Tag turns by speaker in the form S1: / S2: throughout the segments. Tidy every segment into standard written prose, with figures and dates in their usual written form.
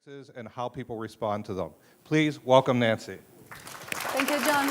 S1: experiences and how people respond to them. Please welcome Nancy.
S2: Thank you, John.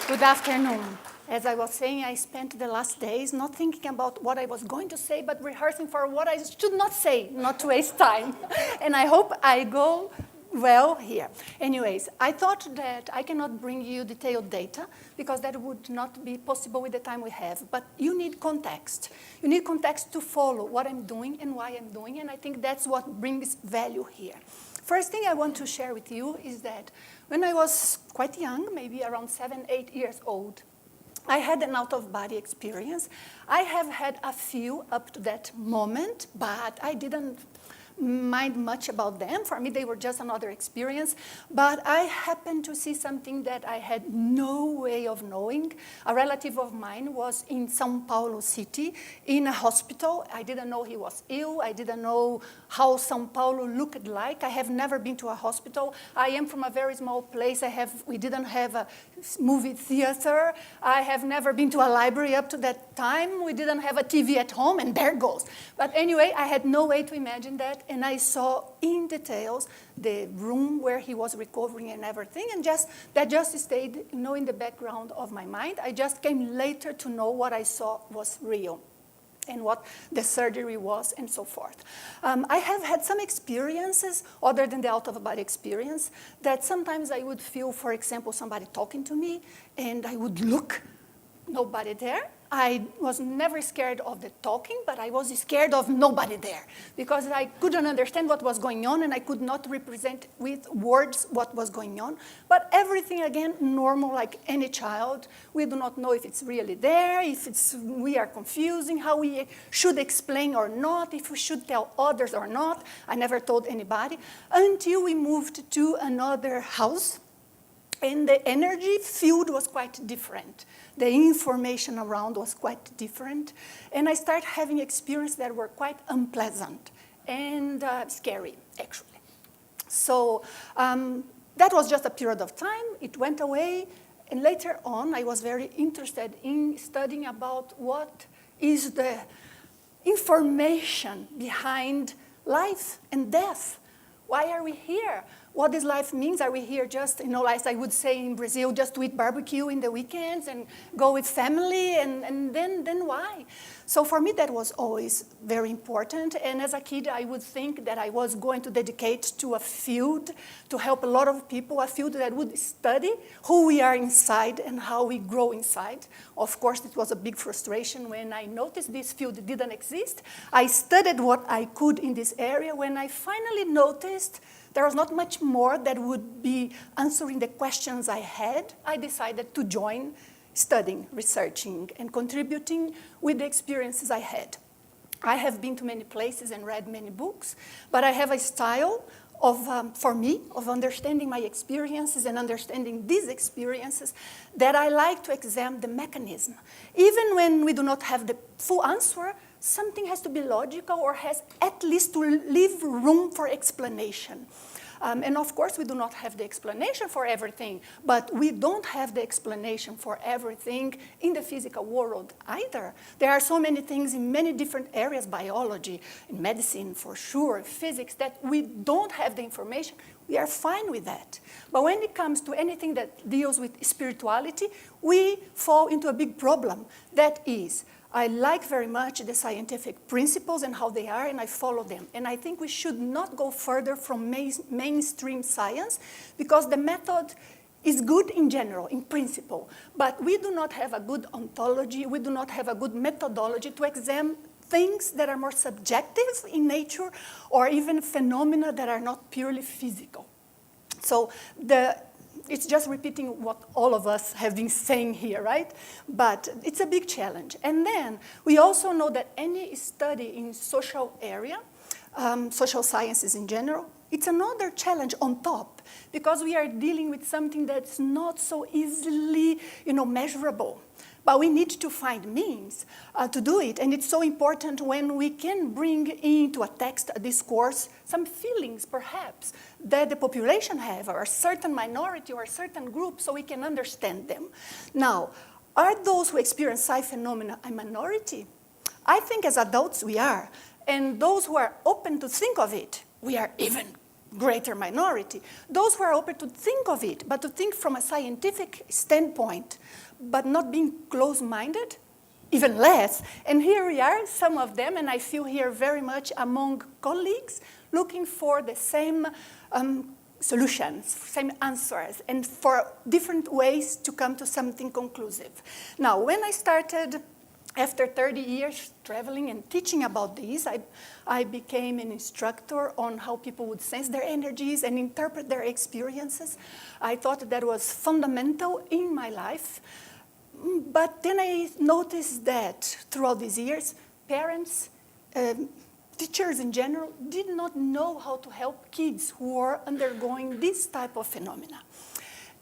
S2: Good afternoon. As I was saying, I spent the last days not thinking about what I was going to say, but rehearsing for what I should not say, not to waste time. And I hope I go well here. Anyways, I thought that I cannot bring you detailed data because that would not be possible with the time we have. But you need context. You need context to follow what I'm doing and why I'm doing, and I think that's what brings value here. First thing I want to share with you is that when I was quite young, maybe around 7, 8 years old, I had an out-of-body experience. I have had a few up to that moment, but I didn't mind much about them. For me, they were just another experience. But I happened to see something that I had no way of knowing. A relative of mine was in São Paulo city in a hospital. I didn't know he was ill. I didn't know how São Paulo looked like. I have never been to a hospital. I am from a very small place. We didn't have a movie theater. I have never been to a library up to that time. We didn't have a TV at home, and there goes. But anyway, I had no way to imagine that. And I saw in details the room where he was recovering and everything, and that just stayed, in the background of my mind. I just came later to know what I saw was real and what the surgery was and so forth. I have had some experiences other than the out-of-body experience that sometimes I would feel, for example, somebody talking to me, and I would look, nobody there. I was never scared of the talking, but I was scared of nobody there because I couldn't understand what was going on and I could not represent with words what was going on. But everything, again, normal like any child. We do not know if it's really there, we are confusing, how we should explain or not, if we should tell others or not. I never told anybody until we moved to another house. And the energy field was quite different. The information around was quite different. And I started having experiences that were quite unpleasant and scary, actually. So that was just a period of time. It went away. And later on, I was very interested in studying about what is the information behind life and death. Why are we here? What this life means? Are we here just, as I would say in Brazil, just to eat barbecue in the weekends and go with family, and then why? So for me, that was always very important. And as a kid, I would think that I was going to dedicate to a field to help a lot of people, a field that would study who we are inside and how we grow inside. Of course, it was a big frustration when I noticed this field didn't exist. I studied what I could in this area. When I finally noticed there was not much more that would be answering the questions I had, I decided to join studying, researching, and contributing with the experiences I had. I have been to many places and read many books, but I have a style for me, of understanding my experiences and understanding these experiences that I like to examine the mechanism. Even when we do not have the full answer, something has to be logical or has at least to leave room for explanation. And of course, we do not have the explanation for everything, but we don't have the explanation for everything in the physical world either. There are so many things in many different areas, biology, in medicine for sure, physics, that we don't have the information. We are fine with that. But when it comes to anything that deals with spirituality, we fall into a big problem. That is, I like very much the scientific principles and how they are, and I follow them. And I think we should not go further from mainstream science because the method is good in general, in principle. But we do not have a good ontology, we do not have a good methodology to examine things that are more subjective in nature or even phenomena that are not purely physical. So it's just repeating what all of us have been saying here, right? But it's a big challenge. And then we also know that any study in social area, social sciences in general, it's another challenge on top because we are dealing with something that's not so easily, measurable. But we need to find means to do it. And it's so important when we can bring into a text, a discourse, some feelings, perhaps, that the population have, or a certain minority or a certain group, so we can understand them. Now, are those who experience psi phenomena a minority? I think as adults we are. And those who are open to think of it, we are even greater minority. Those who are open to think of it, but to think from a scientific standpoint, but not being close-minded, even less. And here we are, some of them, and I feel here very much among colleagues, looking for the same solutions, same answers, and for different ways to come to something conclusive. Now, when I started, after 30 years traveling and teaching about this, I became an instructor on how people would sense their energies and interpret their experiences. I thought that was fundamental in my life. But then I noticed that throughout these years, parents, teachers in general, did not know how to help kids who are undergoing this type of phenomena.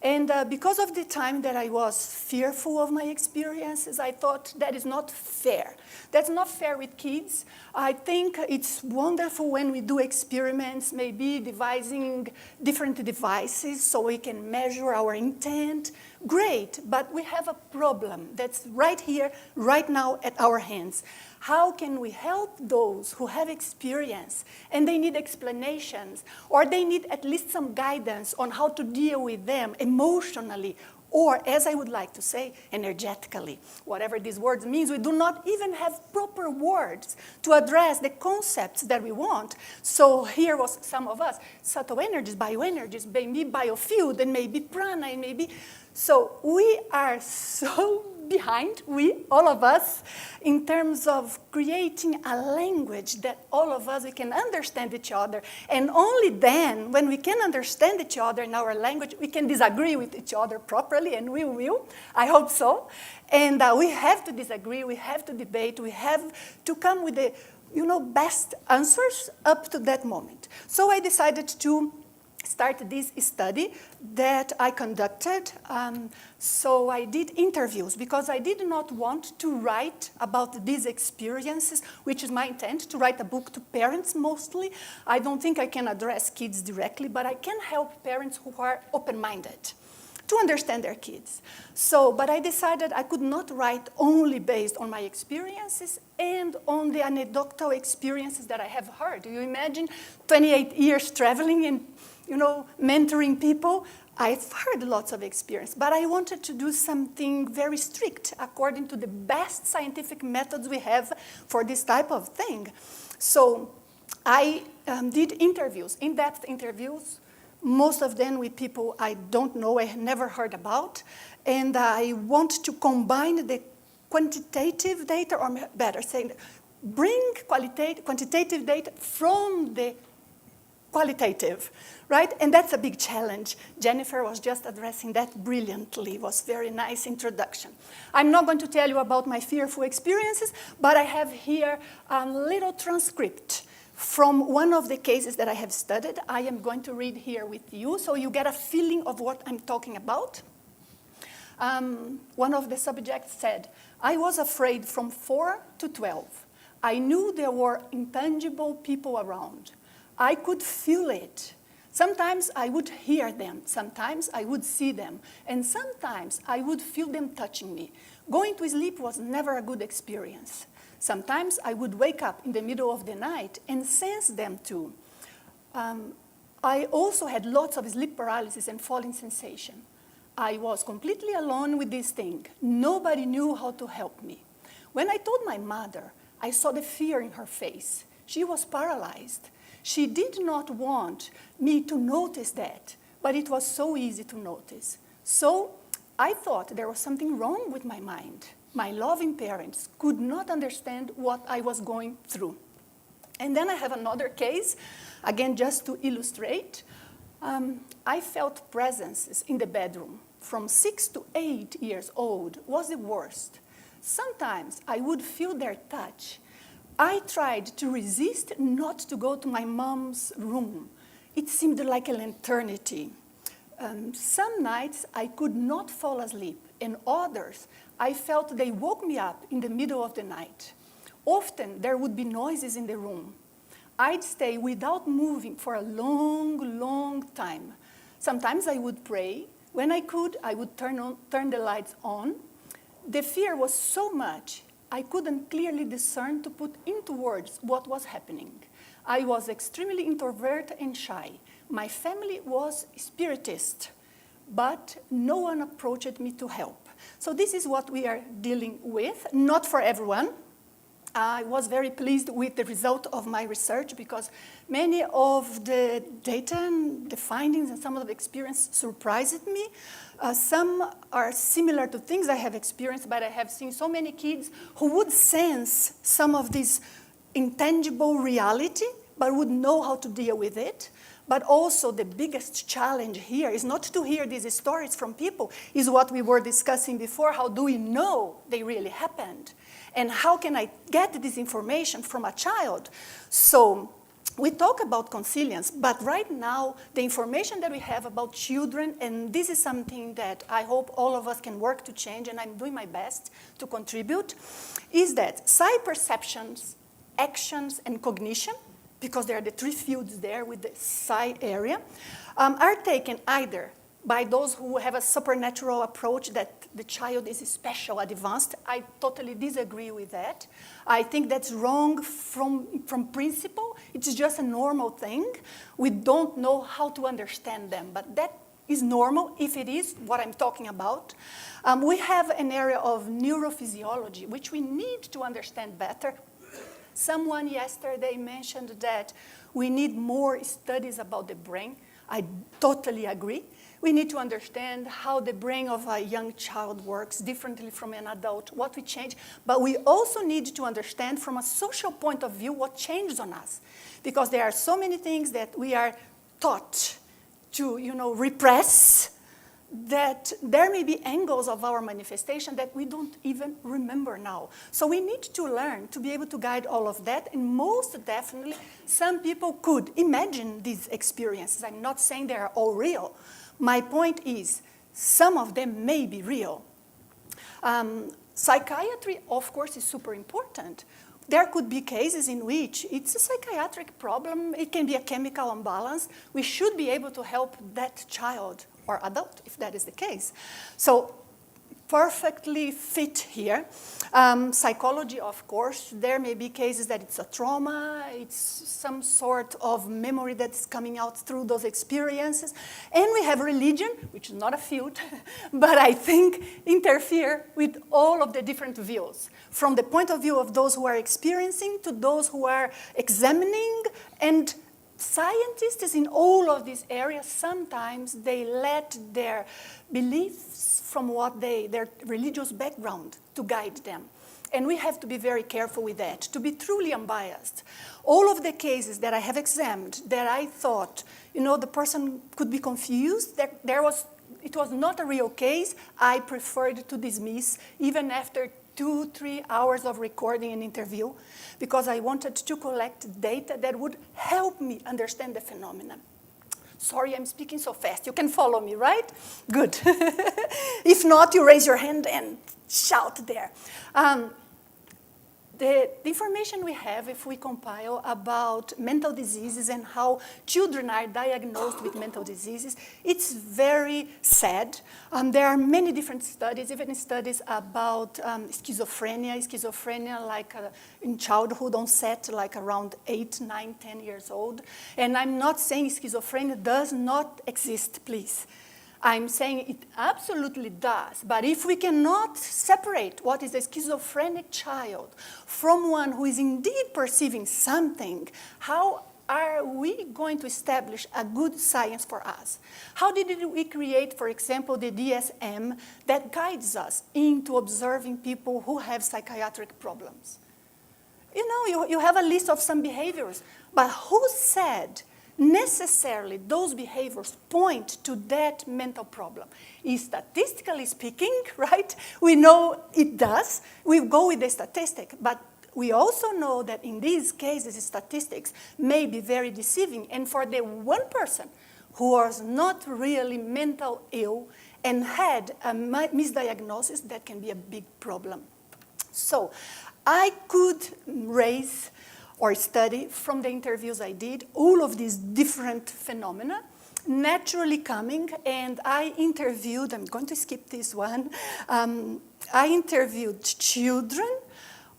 S2: And because of the time that I was fearful of my experiences, I thought that is not fair. That's not fair with kids. I think it's wonderful when we do experiments, maybe devising different devices so we can measure our intent. Great, but we have a problem that's right here, right now at our hands. How can we help those who have experience and they need explanations, or they need at least some guidance on how to deal with them emotionally, or, as I would like to say, energetically. Whatever these words means, we do not even have proper words to address the concepts that we want. So here was some of us, subtle energies, bioenergies, maybe biofield, and maybe prana, and maybe... So we are so behind, all of us, in terms of creating a language that all of us, we can understand each other. And only then, when we can understand each other in our language, we can disagree with each other properly, and we will, I hope so. And we have to disagree, we have to debate, we have to come with the best answers up to that moment. So I decided to start this study that I conducted. So I did interviews because I did not want to write about these experiences, which is my intent, to write a book to parents mostly. I don't think I can address kids directly, but I can help parents who are open-minded to understand their kids. So, but I decided I could not write only based on my experiences and on the anecdotal experiences that I have heard. Do you imagine 28 years traveling and mentoring people? I've heard lots of experience, but I wanted to do something very strict according to the best scientific methods we have for this type of thing. So I did interviews, in-depth interviews, most of them with people I don't know, I had never heard about, and I want to combine the quantitative data, or better saying, bring quantitative data from the qualitative, right? And that's a big challenge. Jennifer was just addressing that brilliantly. It was a very nice introduction. I'm not going to tell you about my fearful experiences, but I have here a little transcript from one of the cases that I have studied. I am going to read here with you so you get a feeling of what I'm talking about. One of the subjects said, I was afraid from 4 to 12. I knew there were intangible people around. I could feel it. Sometimes I would hear them, sometimes I would see them, and sometimes I would feel them touching me. Going to sleep was never a good experience. Sometimes I would wake up in the middle of the night and sense them too. I also had lots of sleep paralysis and falling sensation. I was completely alone with this thing. Nobody knew how to help me. When I told my mother, I saw the fear in her face. She was paralyzed. She did not want me to notice that, but it was so easy to notice. So I thought there was something wrong with my mind. My loving parents could not understand what I was going through. And then I have another case, again, just to illustrate. I felt presences in the bedroom. From 6 to 8 years old was the worst. Sometimes I would feel their touch. I tried to resist not to go to my mom's room. It seemed like an eternity. Some nights I could not fall asleep, and others I felt they woke me up in the middle of the night. Often there would be noises in the room. I'd stay without moving for a long, long time. Sometimes I would pray. When I could, I would turn the lights on. The fear was so much, I couldn't clearly discern to put into words what was happening. I was extremely introverted and shy. My family was spiritist, but no one approached me to help. So this is what we are dealing with, not for everyone. I was very pleased with the result of my research because many of the data and the findings and some of the experience surprised me. Some are similar to things I have experienced, but I have seen so many kids who would sense some of this intangible reality, but would know how to deal with it. But also the biggest challenge here is not to hear these stories from people, is what we were discussing before. How do we know they really happened? And how can I get this information from a child? So we talk about consilience, but right now the information that we have about children, and this is something that I hope all of us can work to change, and I'm doing my best to contribute, is that psi perceptions, actions, and cognition, because there are the three fields there with the psi area, are taken either by those who have a supernatural approach that the child is special, advanced. I totally disagree with that. I think that's wrong from principle. It's just a normal thing. We don't know how to understand them, but that is normal if it is what I'm talking about. We have an area of neurophysiology, which we need to understand better. Someone yesterday mentioned that we need more studies about the brain. I totally agree. We need to understand how the brain of a young child works differently from an adult, what we change. But we also need to understand from a social point of view what changes on us. Because there are so many things that we are taught to, repress, that there may be angles of our manifestation that we don't even remember now. So we need to learn to be able to guide all of that, and most definitely, some people could imagine these experiences. I'm not saying they are all real. My point is, some of them may be real. Psychiatry, of course, is super important. There could be cases in which it's a psychiatric problem. It can be a chemical imbalance. We should be able to help that child or adult, if that is the case. So perfectly fit here. Psychology, of course, there may be cases that it's a trauma, it's some sort of memory that's coming out through those experiences. And we have religion, which is not a field, but I think interfere with all of the different views, from the point of view of those who are experiencing to those who are examining. And scientists in all of these areas, sometimes they let their beliefs from their religious background to guide them. And we have to be very careful with that, to be truly unbiased. All of the cases that I have examined, that I thought, the person could be confused, that it was not a real case, I preferred to dismiss, even after 2-3 hours of recording an interview, because I wanted to collect data that would help me understand the phenomenon. Sorry, I'm speaking so fast. You can follow me, right? Good. If not, you raise your hand and shout there. The information we have, if we compile about mental diseases and how children are diagnosed with mental diseases, it's very sad. There are many different studies, even studies about schizophrenia like in childhood onset, like around 8, 9, 10 years old. And I'm not saying schizophrenia does not exist, please. I'm saying it absolutely does. But if we cannot separate what is a schizophrenic child from one who is indeed perceiving something, how are we going to establish a good science for us? How did we create, for example, the DSM that guides us into observing people who have psychiatric problems? You have a list of some behaviors, but who said necessarily those behaviors point to that mental problem? Statistically speaking, right, we know it does. We go with the statistic, but we also know that in these cases, statistics may be very deceiving. And for the one person who was not really mental ill and had a misdiagnosis, that can be a big problem. So I could raise or study from the interviews I did all of these different phenomena naturally coming, and I interviewed, I'm going to skip this one, I interviewed children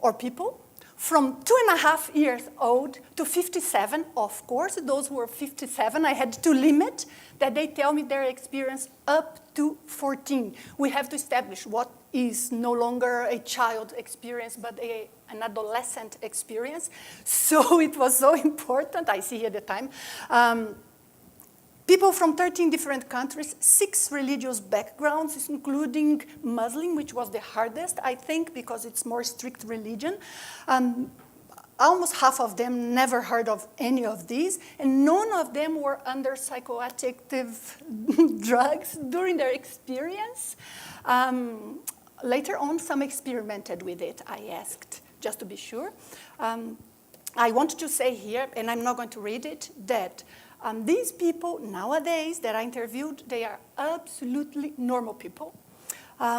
S2: or people from 2.5 years old to 57. Of course, those who were 57, I had to limit that they tell me their experience up to 14. We have to establish what is no longer a child experience, but an adolescent experience. So it was so important, I see here the time. People from 13 different countries, 6 religious backgrounds, including Muslim, which was the hardest, I think, because it's more strict religion. Almost half of them never heard of any of these, and none of them were under psychoactive drugs during their experience. Later on, some experimented with it, I asked, just to be sure. I want to say here, and I'm not going to read it, that these people nowadays that I interviewed, they are absolutely normal people.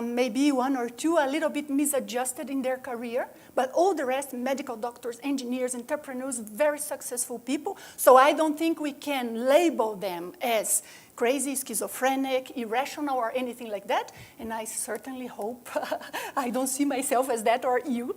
S2: Maybe 1 or 2 a little bit misadjusted in their career, but all the rest, medical doctors, engineers, entrepreneurs, very successful people. So I don't think we can label them as crazy, schizophrenic, irrational, or anything like that. And I certainly hope I don't see myself as that or you.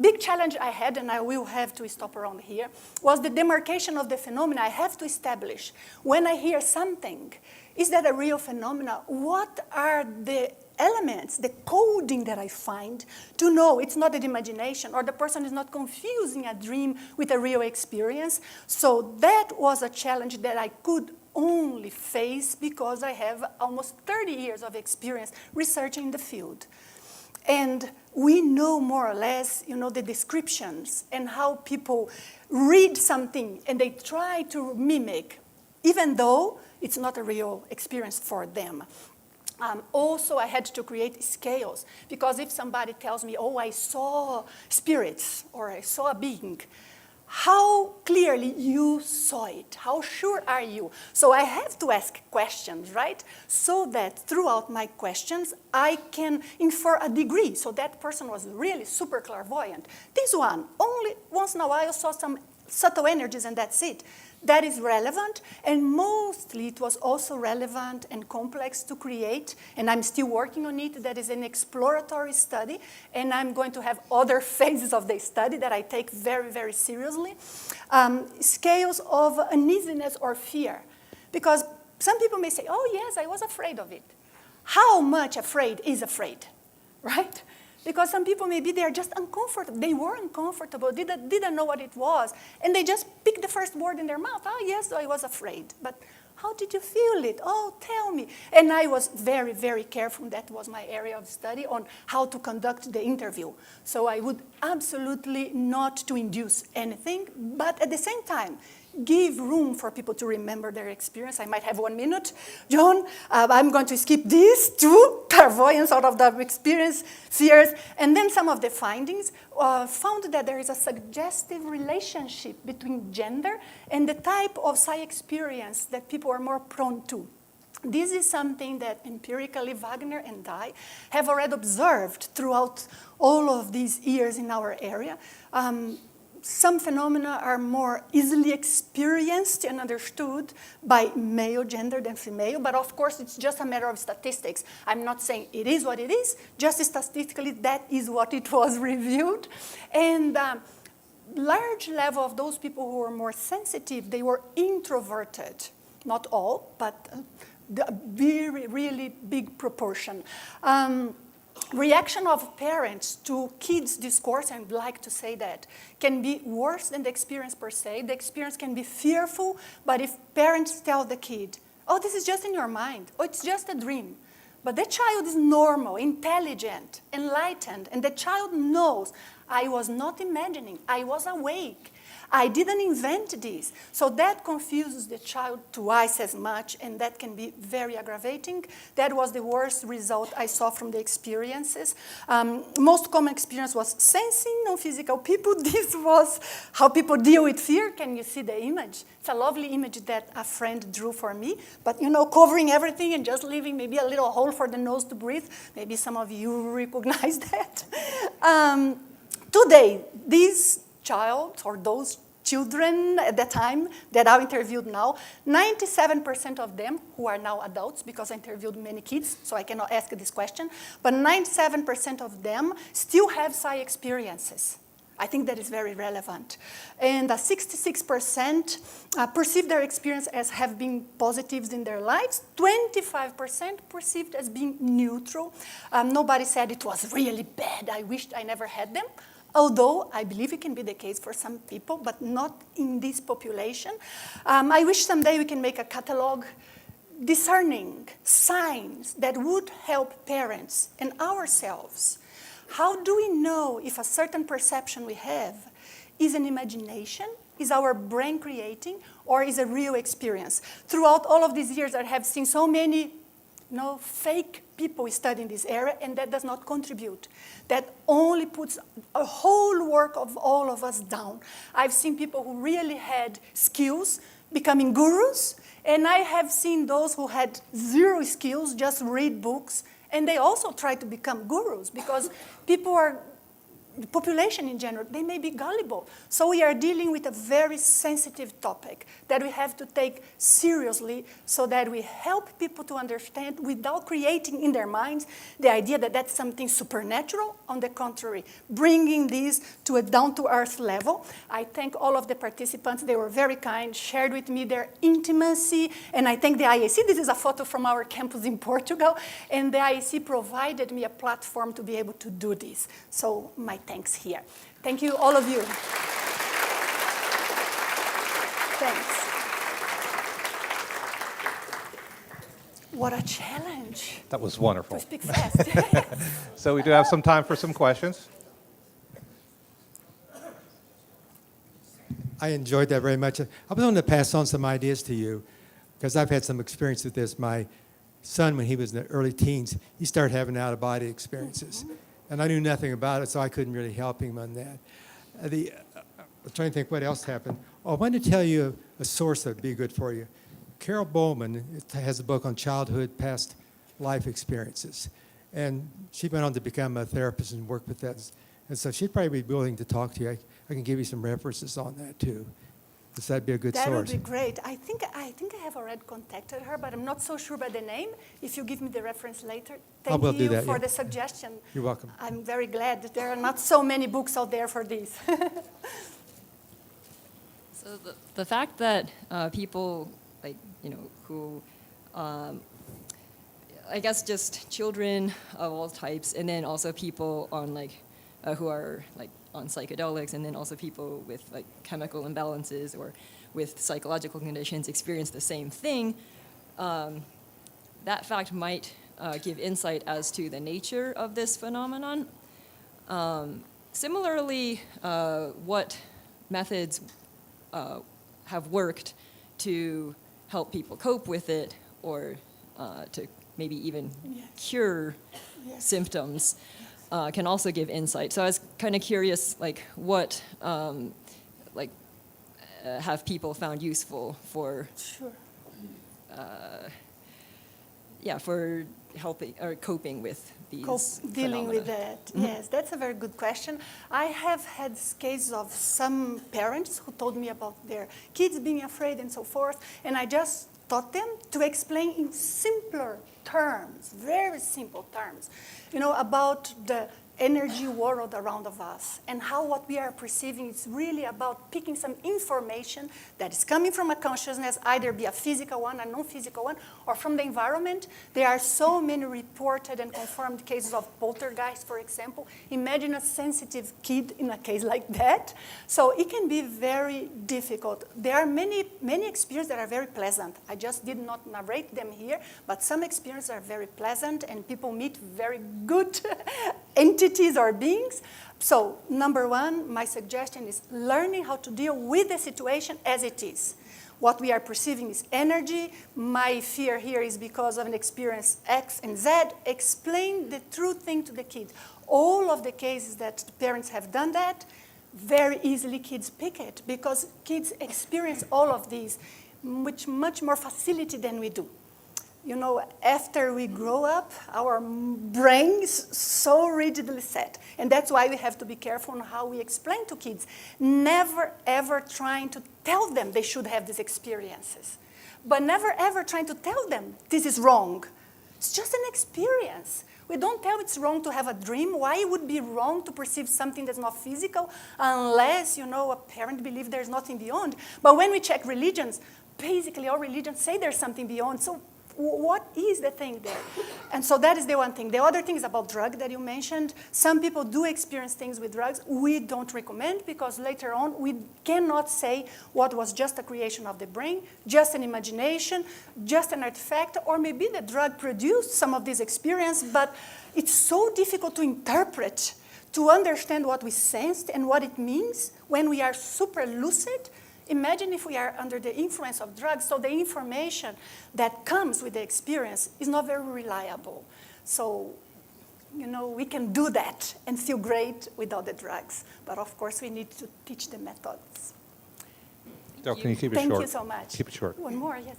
S2: Big challenge I had, and I will have to stop around here, was the demarcation of the phenomena. I have to establish, when I hear something, is that a real phenomena? What are the elements, the coding that I find to know it's not an imagination, or the person is not confusing a dream with a real experience? So that was a challenge that I could only face because I have almost 30 years of experience researching the field. And we know more or less, the descriptions and how people read something and they try to mimic, even though it's not a real experience for them. Also, I had to create scales, because if somebody tells me, oh, I saw spirits, or I saw a being, how clearly you saw it? How sure are you? So I have to ask questions, right? So that throughout my questions, I can infer a degree. So that person was really super clairvoyant. This one, only once in a while saw some subtle energies and that's it. That is relevant, and mostly it was also relevant and complex to create, and I'm still working on it. That is an exploratory study, and I'm going to have other phases of the study that I take very, very seriously. Scales of uneasiness or fear, because some people may say, oh yes, I was afraid of it. How much afraid is afraid, right? Because some people, maybe they are just uncomfortable. They were uncomfortable, didn't know what it was. And they just picked the first word in their mouth. Oh, yes, I was afraid. But how did you feel it? Oh, tell me. And I was very, very careful. That was my area of study on how to conduct the interview. So I would absolutely not to induce anything, but at the same time, give room for people to remember their experience. I might have 1 minute. John, I'm going to skip these 2 clairvoyance out of the experience, fears, and then some of the findings found that there is a suggestive relationship between gender and the type of psi experience that people are more prone to. This is something that empirically Wagner and I have already observed throughout all of these years in our area. Some phenomena are more easily experienced and understood by male gender than female, but of course it's just a matter of statistics. I'm not saying it is what it is, just statistically that is what it was reviewed. And large level of those people who were more sensitive, they were introverted. Not all, but a very, really big proportion. Reaction of parents to kids' discourse, and I'd like to say that, can be worse than the experience per se. The experience can be fearful, but if parents tell the kid, oh, this is just in your mind, oh, it's just a dream. But the child is normal, intelligent, enlightened, and the child knows, I was not imagining, I was awake. I didn't invent this. So that confuses the child twice as much, and that can be very aggravating. That was the worst result I saw from the experiences. Most common experience was sensing non-physical people. This was how people deal with fear. Can you see the image? It's a lovely image that a friend drew for me, but covering everything and just leaving maybe a little hole for the nose to breathe. Maybe some of you recognize that. Today, these child or those children at that time that I interviewed now, 97% of them, who are now adults, because I interviewed many kids, so I cannot ask this question, but 97% of them still have psi experiences. I think that is very relevant. And 66% perceive their experience as have been positives in their lives. 25% perceived as being neutral. Nobody said it was really bad. I wished I never had them. Although I believe it can be the case for some people, but not in this population. I wish someday we can make a catalog discerning signs that would help parents and ourselves. How do we know if a certain perception we have is an imagination, is our brain creating, or is a real experience? Throughout all of these years, I have seen so many fake people studying this area, and that does not contribute. That only puts a whole work of all of us down. I've seen people who really had skills becoming gurus, and I have seen those who had zero skills, just read books, and they also try to become gurus because people are, the population in general, they may be gullible. So we are dealing with a very sensitive topic that we have to take seriously so that we help people to understand without creating in their minds the idea that that's something supernatural. On the contrary, bringing this to a down-to-earth level. I thank all of the participants. They were very kind, shared with me their intimacy, and I thank the IAC. This is a photo from our campus in Portugal, and the IAC provided me a platform to be able to do this. So my thanks here. Thank you, all of you. Thanks. What a challenge.
S1: That was wonderful.
S2: To speak fast.
S1: So we do have some time for some questions.
S3: I enjoyed that very much. I was going to pass on some ideas to you because I've had some experience with this. My son, when he was in the early teens, he started having out-of-body experiences. Mm-hmm. And I knew nothing about it, so I couldn't really help him on that. I'm trying to think what else happened. Oh, I wanted to tell you a source that would be good for you. Carol Bowman has a book on childhood past life experiences. And she went on to become a therapist and work with that. And so she'd probably be willing to talk to you. I can give you some references on that, too. Because that'd be a good source.
S2: That would be great. I think I have already contacted her, but I'm not so sure by the name. If you give me the reference later, thank you for the suggestion.
S3: You're welcome.
S2: I'm very glad that there are not so many books out there for this.
S4: So the fact that people, like, who, I guess just children of all types, and then also people on who are on psychedelics, and then also people with chemical imbalances or with psychological conditions experience the same thing, that fact might give insight as to the nature of this phenomenon. Similarly, what methods have worked to help people cope with it or to maybe even cure symptoms can also give insight. So I was kind of curious, what have people found useful for for helping or coping with these
S2: dealing
S4: phenomena.
S2: with that. Mm-hmm. Yes, that's a very good question. I have had cases of some parents who told me about their kids being afraid and so forth, and I just taught them to explain in simpler terms, very simple terms, about the energy world around of us and how what we are perceiving is really about picking some information that is coming from a consciousness, either be a physical one, a non-physical one, or from the environment. There are so many reported and confirmed cases of poltergeist, for example. Imagine a sensitive kid in a case like that. So it can be very difficult. There are many experiences that are very pleasant. I just did not narrate them here, but some experiences are very pleasant and people meet very good entities or beings. So, number one, my suggestion is learning how to deal with the situation as it is. What we are perceiving is energy. My fear here is because of an experience X and Z. Explain the true thing to the kid. All of the cases that the parents have done that, very easily kids pick it because kids experience all of these with much more facility than we do. you know, after we grow up, our brain is so rigidly set. And that's why we have to be careful on how we explain to kids. Never, ever trying to tell them they should have these experiences. But never, ever trying to tell them this is wrong. It's just an experience. We don't tell it's wrong to have a dream. Why it would be wrong to perceive something that's not physical unless, you know, a parent believes there's nothing beyond. But when we check religions, basically all religions say there's something beyond. So what is the thing there? And so that is the one thing. The other thing is about drug that you mentioned. Some people do experience things with drugs. We don't recommend because later on we cannot say what was just a creation of the brain, just an imagination, just an artifact, or maybe the drug produced some of this experience, but it's so difficult to interpret, to understand what we sensed and what it means when we are super lucid. Imagine if we are under the influence of drugs, so the information that comes with the experience is not very reliable. So, you know, we can do that and feel great without the drugs. But of course, we need to teach the methods.
S1: Del, can you keep it
S2: Thank
S1: short?
S2: you so much.
S1: Keep it short.
S2: One more, yes.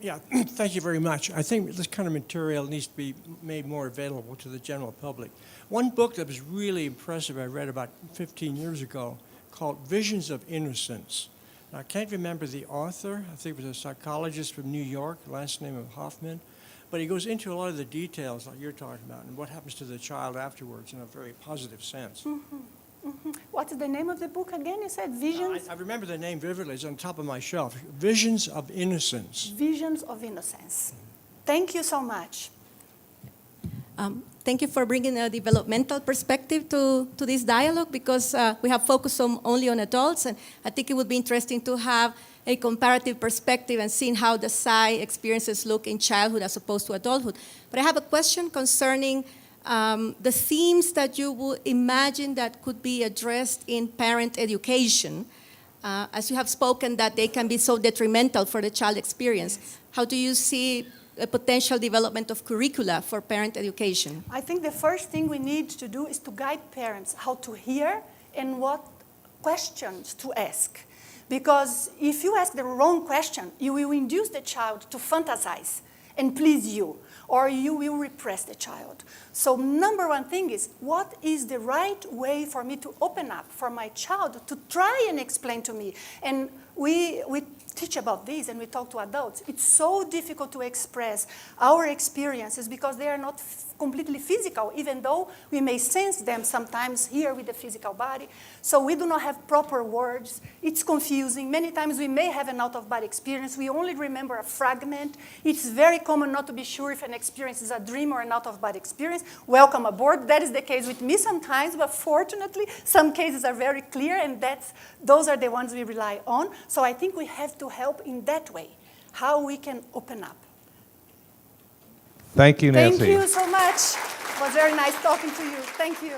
S5: Yeah, thank you very much. I think this kind of material needs to be made more available to the general public. One book that was really impressive I read about 15 years ago called Visions of Innocence. I can't remember the author. I think it was a psychologist from New York, last name of Hoffman. But he goes into a lot of the details like you're talking about and what happens to the child afterwards in a very positive sense.
S2: What's the name of the book again? You said Visions?
S5: I remember the name vividly. It's on top of my shelf. Visions of Innocence.
S2: Visions of Innocence. Thank you so much.
S6: Thank you for bringing a developmental perspective to this dialogue because we have focused only on adults, and I think it would be interesting to have a comparative perspective and seeing how the psi experiences look in childhood as opposed to adulthood. But I have a question concerning the themes that you would imagine that could be addressed in parent education. As you have spoken that they can be so detrimental for the child experience.
S2: Yes.
S6: How do you see a potential development of curricula for parent education?
S2: I think the first thing we need to do is to guide parents how to hear and what questions to ask. Because if you ask the wrong question, you will induce the child to fantasize and please you, or you will repress the child. So number one thing is, what is the right way for me to open up for my child to try and explain to me? And we teach about this and we talk to adults. It's so difficult to express our experiences because they are not completely physical, even though we may sense them sometimes here with the physical body. So we do not have proper words. It's confusing. Many times we may have an out-of-body experience. We only remember a fragment. It's very common not to be sure if an experience is a dream or an out-of-body experience. Welcome aboard. That is the case with me sometimes, but fortunately, some cases are very clear, and those are the ones we rely on. So I think we have to help in that way, how we can open up.
S1: Thank you, Nancy.
S2: Thank you so much. It was very nice talking to you. Thank you.